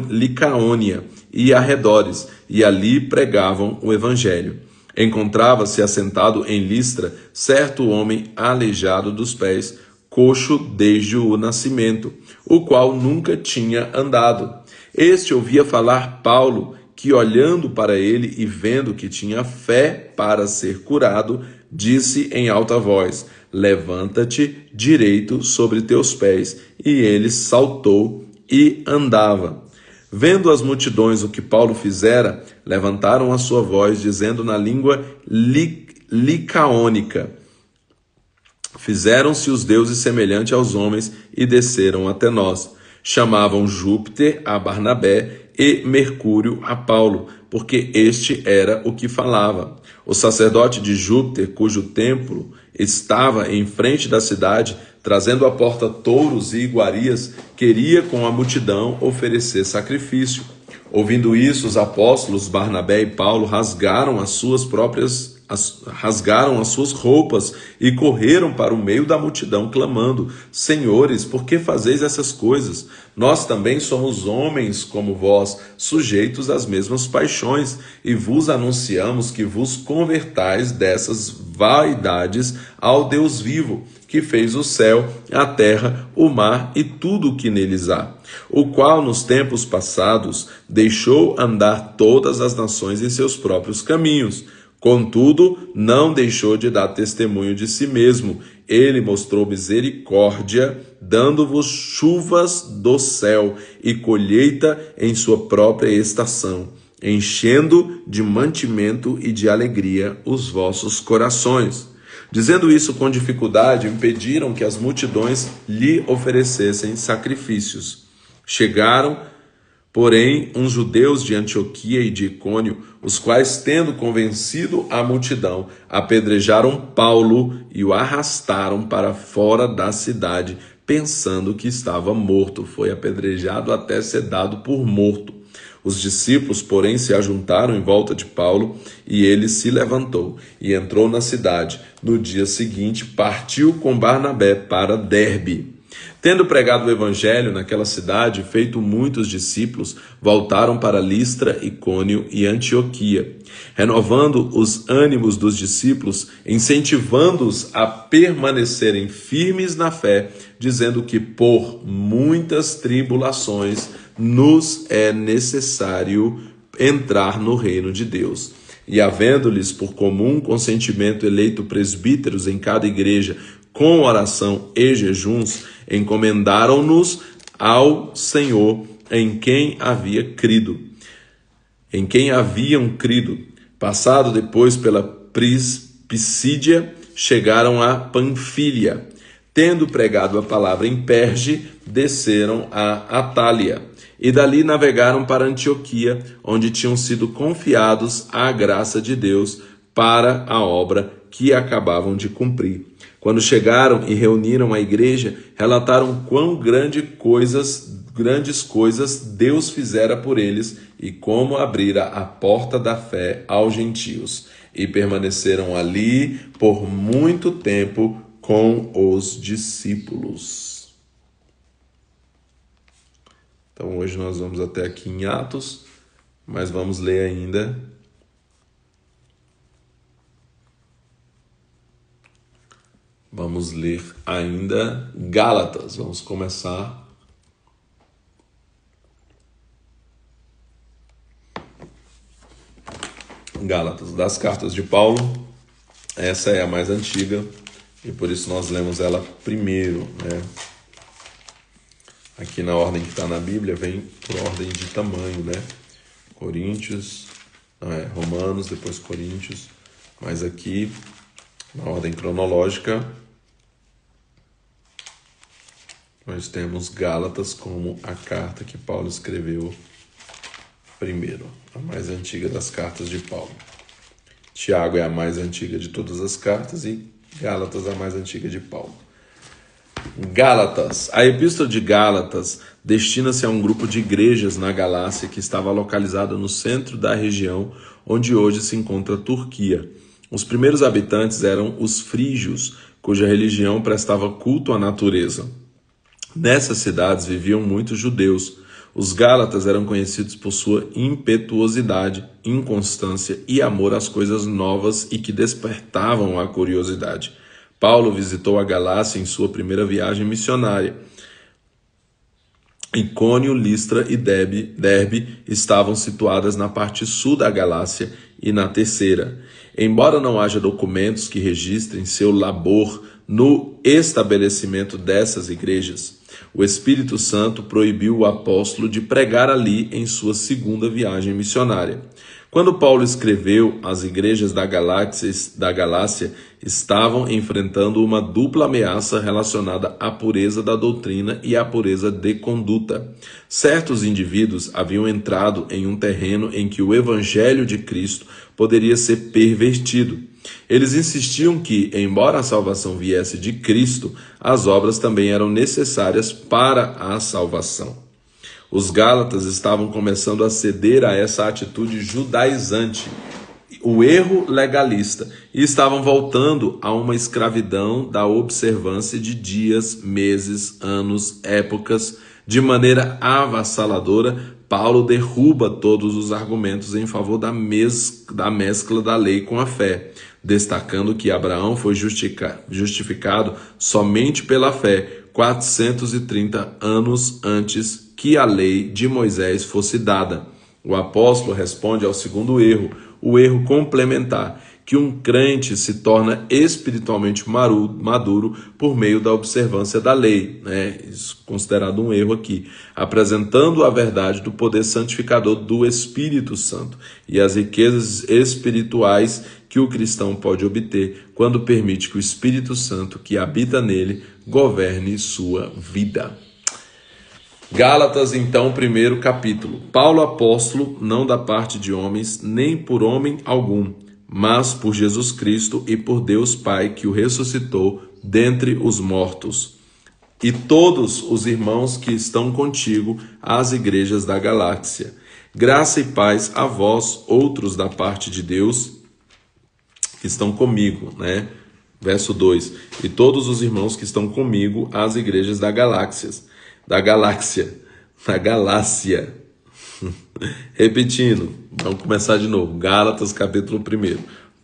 Licaônia e arredores, e ali pregavam o evangelho. Encontrava-se assentado em Listra certo homem aleijado dos pés, coxo desde o nascimento, o qual nunca tinha andado. Este ouvia falar Paulo, que olhando para ele e vendo que tinha fé para ser curado, disse em alta voz: levanta-te direito sobre teus pés. E ele saltou e andava. Vendo as multidões o que Paulo fizera, levantaram a sua voz, dizendo na língua licaônica: fizeram-se os deuses semelhantes aos homens e desceram até nós. Chamavam Júpiter a Barnabé e Mercúrio a Paulo, porque este era o que falava. O sacerdote de Júpiter, cujo templo estava em frente da cidade, trazendo à porta touros e iguarias, queria com a multidão oferecer sacrifício. Ouvindo isso, os apóstolos Barnabé e Paulo rasgaram as suas roupas e correram para o meio da multidão, clamando: Senhores, por que fazeis essas coisas? Nós também somos homens como vós, sujeitos às mesmas paixões, e vos anunciamos que vos convertais dessas vaidades ao Deus vivo, que fez o céu, a terra, o mar e tudo o que neles há, o qual nos tempos passados deixou andar todas as nações em seus próprios caminhos. Contudo, não deixou de dar testemunho de si mesmo. Ele mostrou misericórdia, dando-vos chuvas do céu e colheita em sua própria estação, enchendo de mantimento e de alegria os vossos corações. Dizendo isso com dificuldade, impediram que as multidões lhe oferecessem sacrifícios. Chegaram, porém, uns judeus de Antioquia e de Icônio, os quais, tendo convencido a multidão, apedrejaram Paulo e o arrastaram para fora da cidade, pensando que estava morto. Foi apedrejado até ser dado por morto. Os discípulos, porém, se ajuntaram em volta de Paulo, e ele se levantou e entrou na cidade. No dia seguinte, partiu com Barnabé para Derbe. Tendo pregado o evangelho naquela cidade, feito muitos discípulos, voltaram para Listra, Icônio e Antioquia, renovando os ânimos dos discípulos, incentivando-os a permanecerem firmes na fé, dizendo que por muitas tribulações nos é necessário entrar no reino de Deus. E havendo-lhes por comum consentimento eleito presbíteros em cada igreja, com oração e jejuns, encomendaram-nos ao Senhor em quem haviam crido. Passado depois pela Pisídia, chegaram a Panfília. Tendo pregado a palavra em Perge, desceram a Atália, e dali navegaram para Antioquia, onde tinham sido confiados à graça de Deus para a obra que acabavam de cumprir. Quando chegaram e reuniram a igreja, relataram quão grandes coisas Deus fizera por eles e como abrira a porta da fé aos gentios. E permaneceram ali por muito tempo com os discípulos. Então hoje nós vamos até aqui em Atos, mas vamos ler ainda Gálatas. Vamos começar Gálatas, das cartas de Paulo. Essa é a mais antiga e por isso nós lemos ela primeiro, né? Aqui na ordem que está na Bíblia vem por ordem de tamanho, né? Romanos, depois Coríntios, mas aqui na ordem cronológica nós temos Gálatas como a carta que Paulo escreveu primeiro, a mais antiga das cartas de Paulo. Tiago é a mais antiga de todas as cartas e Gálatas a mais antiga de Paulo. Gálatas. A epístola de Gálatas destina-se a um grupo de igrejas na Galácia que estava localizada no centro da região onde hoje se encontra a Turquia. Os primeiros habitantes eram os frígios, cuja religião prestava culto à natureza. Nessas cidades viviam muitos judeus. Os gálatas eram conhecidos por sua impetuosidade, inconstância e amor às coisas novas e que despertavam a curiosidade. Paulo visitou a Galácia em sua primeira viagem missionária. Icônio, Listra e Derbe estavam situadas na parte sul da Galácia e na terceira. Embora não haja documentos que registrem seu labor no estabelecimento dessas igrejas, o Espírito Santo proibiu o apóstolo de pregar ali em sua segunda viagem missionária. Quando Paulo escreveu, as igrejas da Galácia estavam enfrentando uma dupla ameaça relacionada à pureza da doutrina e à pureza de conduta. Certos indivíduos haviam entrado em um terreno em que o evangelho de Cristo poderia ser pervertido. Eles insistiam que, embora a salvação viesse de Cristo, as obras também eram necessárias para a salvação. Os gálatas estavam começando a ceder a essa atitude judaizante, o erro legalista, e estavam voltando a uma escravidão da observância de dias, meses, anos, épocas. De maneira avassaladora, Paulo derruba todos os argumentos em favor da mescla da lei com a fé, destacando que Abraão foi justificado somente pela fé 430 anos antes que a lei de Moisés fosse dada. O apóstolo responde ao segundo erro, o erro complementar, que um crente se torna espiritualmente maduro por meio da observância da lei, né? Isso é considerado um erro aqui, apresentando a verdade do poder santificador do Espírito Santo e as riquezas espirituais que o cristão pode obter quando permite que o Espírito Santo que habita nele governe sua vida. Gálatas, então, primeiro capítulo. Paulo, apóstolo, não da parte de homens, nem por homem algum, mas por Jesus Cristo e por Deus Pai, que o ressuscitou dentre os mortos, e todos os irmãos que estão contigo, às igrejas da galáxia. Graça e paz a vós, outros da parte de Deus, que estão comigo, né? Verso 2. E todos os irmãos que estão comigo, às igrejas da galáxia. Repetindo, vamos começar de novo. Gálatas, capítulo 1.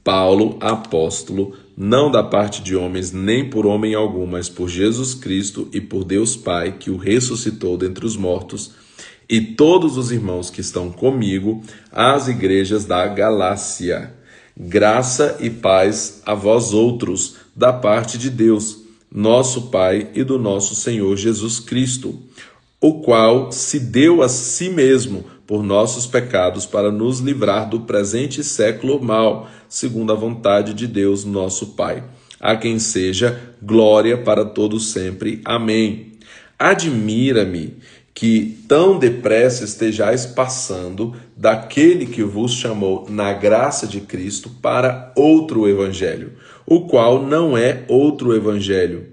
Paulo, apóstolo, não da parte de homens, nem por homem algum, mas por Jesus Cristo e por Deus Pai, que o ressuscitou dentre os mortos, e todos os irmãos que estão comigo, às igrejas da Galácia. Graça e paz a vós outros, da parte de Deus, nosso Pai e do nosso Senhor Jesus Cristo, o qual se deu a si mesmo por nossos pecados para nos livrar do presente século mau, segundo a vontade de Deus, nosso Pai, a quem seja glória para todos sempre. Amém. Admira-me que tão depressa estejais passando daquele que vos chamou na graça de Cristo para outro evangelho, o qual não é outro evangelho.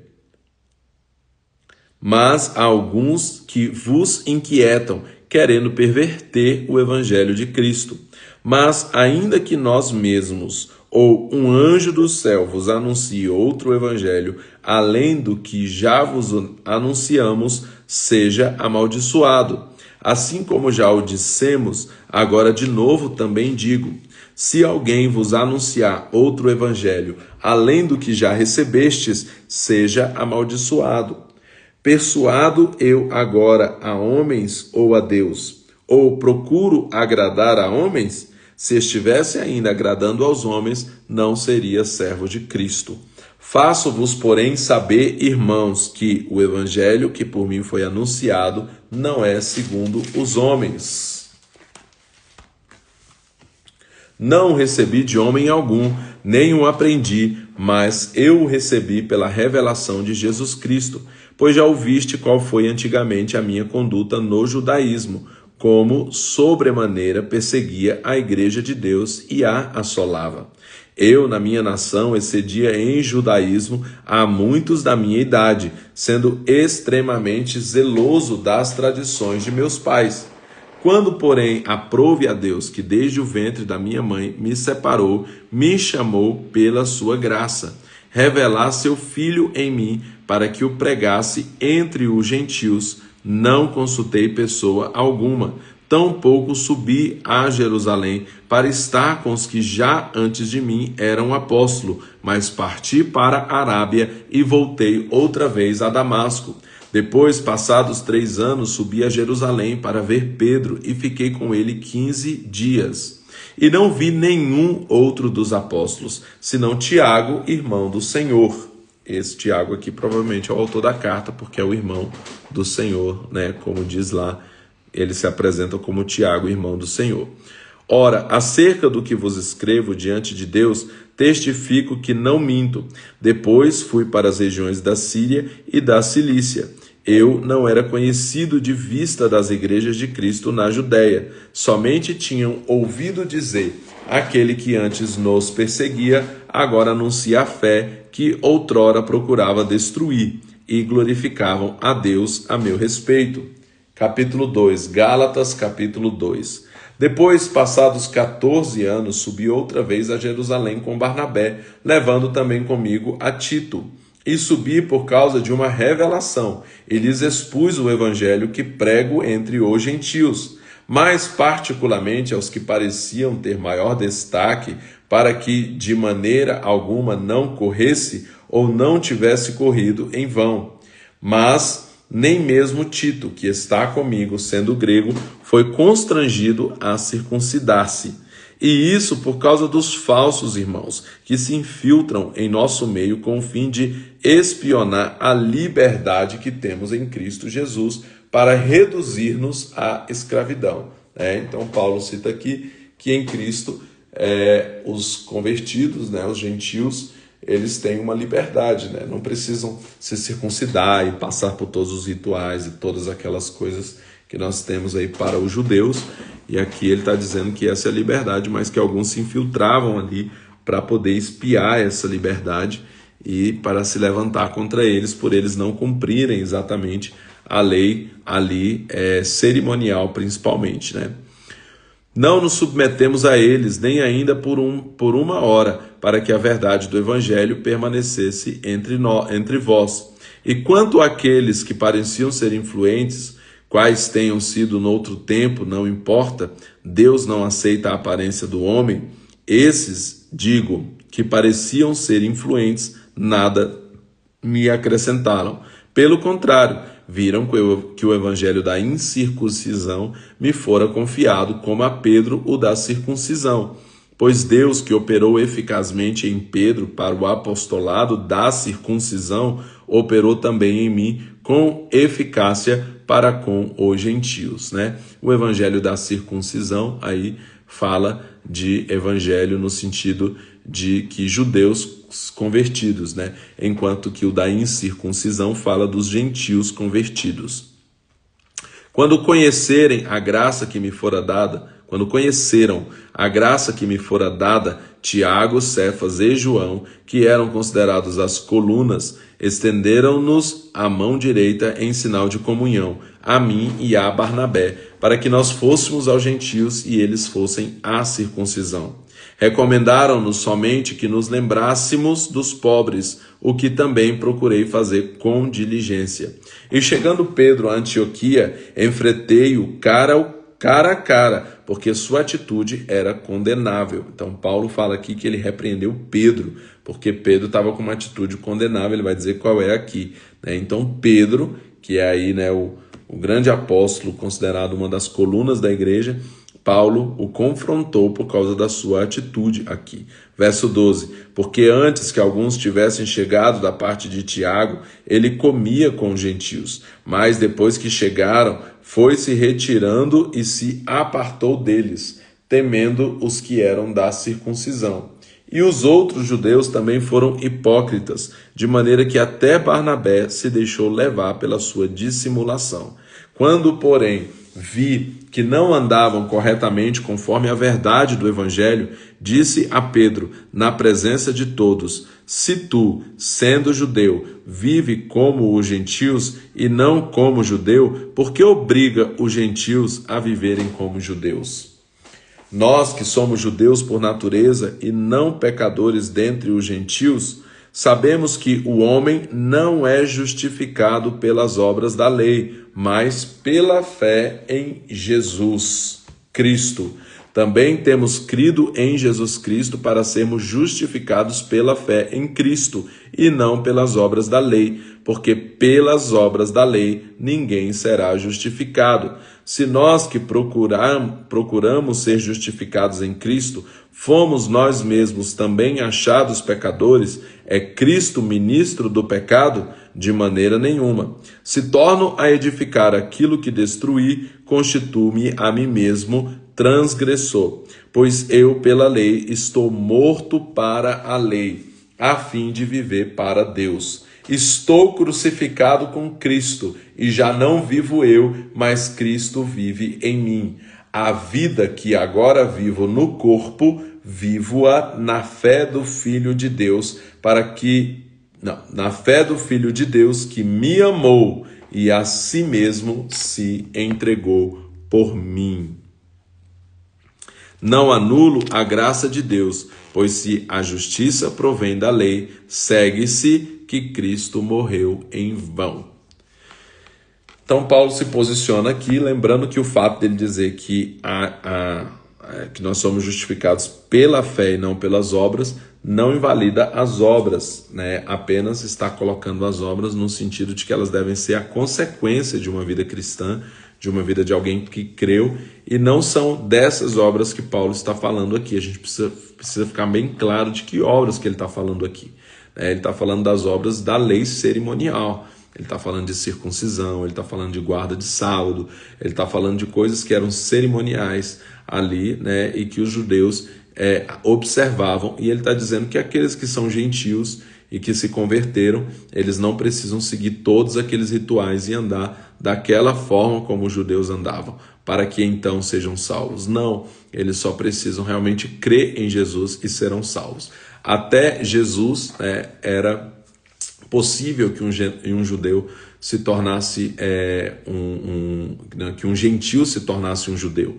Mas há alguns que vos inquietam, querendo perverter o evangelho de Cristo. Mas ainda que nós mesmos ou um anjo do céu vos anuncie outro evangelho, além do que já vos anunciamos, seja amaldiçoado. Assim como já o dissemos, agora de novo também digo: se alguém vos anunciar outro evangelho, além do que já recebestes, seja amaldiçoado. Persuado eu agora a homens ou a Deus? Ou procuro agradar a homens? Se estivesse ainda agradando aos homens, não seria servo de Cristo. Faço-vos, porém, saber, irmãos, que o evangelho que por mim foi anunciado não é segundo os homens. Não o recebi de homem algum, nem o aprendi, mas eu o recebi pela revelação de Jesus Cristo, pois já ouviste qual foi antigamente a minha conduta no judaísmo, como sobremaneira perseguia a igreja de Deus e a assolava. Eu, na minha nação, excedia em judaísmo a muitos da minha idade, sendo extremamente zeloso das tradições de meus pais. Quando, porém, aprouve a Deus, que desde o ventre da minha mãe me separou, me chamou pela sua graça, revelar seu Filho em mim, para que o pregasse entre os gentios, não consultei pessoa alguma, tampouco subi a Jerusalém para estar com os que já antes de mim eram apóstolos, mas parti para a Arábia e voltei outra vez a Damasco. Depois, passados 3 anos, subi a Jerusalém para ver Pedro e fiquei com ele 15 dias. E não vi nenhum outro dos apóstolos, senão Tiago, irmão do Senhor. Esse Tiago aqui provavelmente é o autor da carta, porque é o irmão do Senhor, né? Como diz lá, ele se apresenta como Tiago, irmão do Senhor. Ora, acerca do que vos escrevo diante de Deus, testifico que não minto. Depois fui para as regiões da Síria e da Cilícia. Eu não era conhecido de vista das igrejas de Cristo na Judéia. Somente tinham ouvido dizer: aquele que antes nos perseguia, agora anuncia a fé que outrora procurava destruir, e glorificavam a Deus a meu respeito. Capítulo 2, Gálatas, capítulo 2. Depois, passados 14 anos, subi outra vez a Jerusalém com Barnabé, levando também comigo a Tito. E subi por causa de uma revelação, e lhes expus o evangelho que prego entre os gentios, mas particularmente aos que pareciam ter maior destaque, para que de maneira alguma não corresse ou não tivesse corrido em vão. Mas nem mesmo Tito, que está comigo, sendo grego, foi constrangido a circuncidar-se. E isso por causa dos falsos irmãos, que se infiltram em nosso meio com o fim de espionar a liberdade que temos em Cristo Jesus para reduzir-nos à escravidão. Então Paulo cita aqui que em Cristo os convertidos, os gentios, eles têm uma liberdade, não precisam se circuncidar e passar por todos os rituais e todas aquelas coisas que nós temos aí para os judeus. E aqui ele está dizendo que essa é a liberdade, mas que alguns se infiltravam ali para poder espiar essa liberdade e para se levantar contra eles, por eles não cumprirem exatamente a lei ali cerimonial principalmente, né? Não nos submetemos a eles, nem ainda por uma hora, para que a verdade do Evangelho permanecesse entre vós. E quanto àqueles que pareciam ser influentes, quais tenham sido noutro tempo, não importa, Deus não aceita a aparência do homem. Esses, digo, que pareciam ser influentes, nada me acrescentaram. Pelo contrário, viram que o evangelho da incircuncisão me fora confiado, como a Pedro o da circuncisão. Pois Deus, que operou eficazmente em Pedro para o apostolado da circuncisão, operou também em mim com eficácia para com os gentios, né? O evangelho da circuncisão aí fala de evangelho no sentido de que judeus convertidos, né? Enquanto que o da incircuncisão fala dos gentios convertidos. Quando conheceram a graça que me fora dada, Tiago, Cefas e João, que eram considerados as colunas, estenderam-nos a mão direita em sinal de comunhão, a mim e a Barnabé, para que nós fôssemos aos gentios e eles fossem à circuncisão. Recomendaram-nos somente que nos lembrássemos dos pobres, o que também procurei fazer com diligência. E chegando Pedro a Antioquia, enfrentei-o cara a cara, porque sua atitude era condenável. Então Paulo fala aqui que ele repreendeu Pedro, porque Pedro estava com uma atitude condenável, ele vai dizer qual é aqui, né? Então Pedro, que é aí, né, o grande apóstolo, considerado uma das colunas da igreja, Paulo o confrontou por causa da sua atitude aqui. Verso 12, porque antes que alguns tivessem chegado da parte de Tiago, ele comia com os gentios, mas depois que chegaram, foi se retirando e se apartou deles, temendo os que eram da circuncisão. E os outros judeus também foram hipócritas, de maneira que até Barnabé se deixou levar pela sua dissimulação. Quando, porém, vi que não andavam corretamente conforme a verdade do Evangelho, disse a Pedro, na presença de todos, se tu, sendo judeu, vive como os gentios e não como judeu, por que obriga os gentios a viverem como judeus? Nós que somos judeus por natureza e não pecadores dentre os gentios, sabemos que o homem não é justificado pelas obras da lei, mas pela fé em Jesus Cristo. Também temos crido em Jesus Cristo para sermos justificados pela fé em Cristo e não pelas obras da lei, porque pelas obras da lei ninguém será justificado. Se nós que procuramos ser justificados em Cristo, fomos nós mesmos também achados pecadores, é Cristo ministro do pecado? De maneira nenhuma. Se torno a edificar aquilo que destruí, constituo-me a mim mesmo transgressor, pois eu pela lei estou morto para a lei, a fim de viver para Deus. Estou crucificado com Cristo, e já não vivo eu, mas Cristo vive em mim. A vida que agora vivo no corpo, vivo-a na fé do Filho de Deus, na fé do Filho de Deus que me amou e a si mesmo se entregou por mim. Não anulo a graça de Deus, pois se a justiça provém da lei, segue-se que Cristo morreu em vão. Então Paulo se posiciona aqui, lembrando que o fato dele dizer que nós somos justificados pela fé e não pelas obras, não invalida as obras, né? Apenas está colocando as obras no sentido de que elas devem ser a consequência de uma vida cristã, de uma vida de alguém que creu, e não são dessas obras que Paulo está falando aqui. A gente precisa ficar bem claro de que obras que ele está falando aqui. Ele está falando das obras da lei cerimonial, ele está falando de circuncisão, ele está falando de guarda de sábado, ele está falando de coisas que eram cerimoniais ali, né? E que os judeus observavam, e ele está dizendo que aqueles que são gentios e que se converteram, eles não precisam seguir todos aqueles rituais e andar daquela forma como os judeus andavam, para que então sejam salvos. Não, eles só precisam realmente crer em Jesus e serão salvos. Até Jesus, era possível que um judeu se tornasse que um gentil se tornasse um judeu.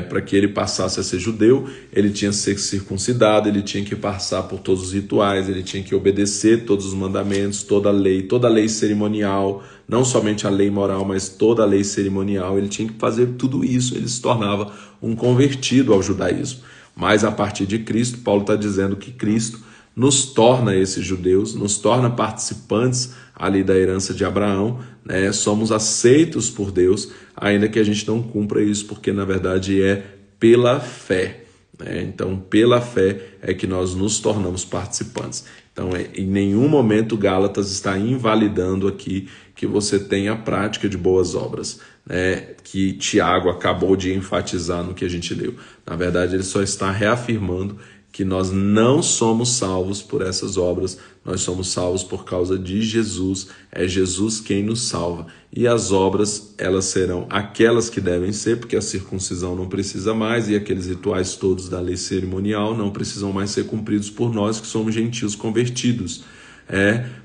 Para que ele passasse a ser judeu, ele tinha que ser circuncidado, ele tinha que passar por todos os rituais, ele tinha que obedecer todos os mandamentos, toda a lei cerimonial, não somente a lei moral, mas toda a lei cerimonial. Ele tinha que fazer tudo isso, ele se tornava um convertido ao judaísmo. Mas a partir de Cristo, Paulo está dizendo que Cristo nos torna esses judeus, nos torna participantes ali da herança de Abraão, né? Somos aceitos por Deus, ainda que a gente não cumpra isso, porque na verdade é pela fé, né? Então, pela fé é que nós nos tornamos participantes. Então, em nenhum momento Gálatas está invalidando aqui que você tenha a prática de boas obras, né? Que Tiago acabou de enfatizar no que a gente leu. Na verdade, ele só está reafirmando que nós não somos salvos por essas obras, nós somos salvos por causa de Jesus, é Jesus quem nos salva. E as obras, elas serão aquelas que devem ser, porque a circuncisão não precisa mais, e aqueles rituais todos da lei cerimonial não precisam mais ser cumpridos por nós que somos gentios convertidos.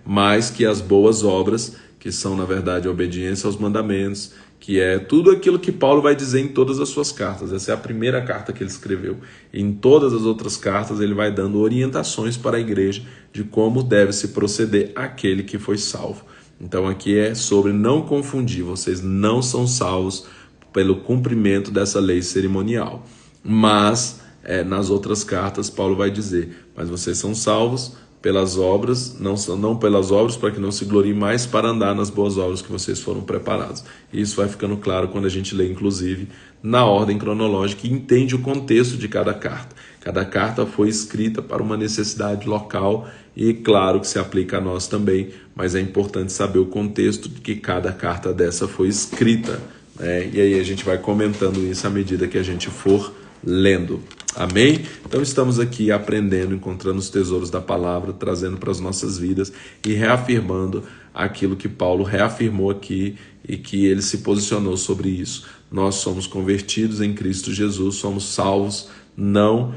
Mas que as boas obras, que são na verdade a obediência aos mandamentos, que é tudo aquilo que Paulo vai dizer em todas as suas cartas. Essa é a primeira carta que ele escreveu. Em todas as outras cartas ele vai dando orientações para a igreja de como deve se proceder aquele que foi salvo. Então aqui é sobre não confundir, vocês não são salvos pelo cumprimento dessa lei cerimonial. Mas nas outras cartas Paulo vai dizer, mas vocês são salvos pelas obras, não pelas obras para que não se glorie mais, para andar nas boas obras que vocês foram preparados. E isso vai ficando claro quando a gente lê, inclusive, na ordem cronológica e entende o contexto de cada carta. Cada carta foi escrita para uma necessidade local e claro que se aplica a nós também, mas é importante saber o contexto de que cada carta dessa foi escrita, né? E aí a gente vai comentando isso à medida que a gente for lendo. Amém? Então estamos aqui aprendendo, encontrando os tesouros da palavra, trazendo para as nossas vidas e reafirmando aquilo que Paulo reafirmou aqui e que ele se posicionou sobre isso. Nós somos convertidos em Cristo Jesus, somos salvos não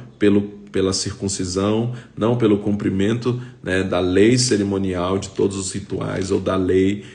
pela circuncisão, não pelo cumprimento, né, da lei cerimonial, de todos os rituais ou da lei,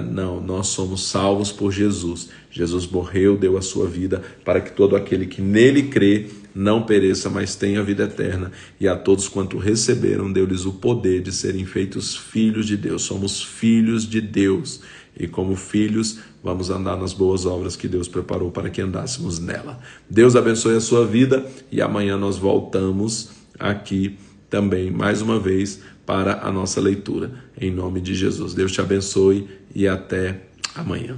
não, nós somos salvos por Jesus. Jesus morreu, deu a sua vida para que todo aquele que nele crê não pereça, mas tenha vida eterna. E a todos quanto receberam, deu-lhes o poder de serem feitos filhos de Deus. Somos filhos de Deus. E como filhos, vamos andar nas boas obras que Deus preparou para que andássemos nela. Deus abençoe a sua vida e amanhã nós voltamos aqui também, mais uma vez, para a nossa leitura. Em nome de Jesus. Deus te abençoe e até amanhã.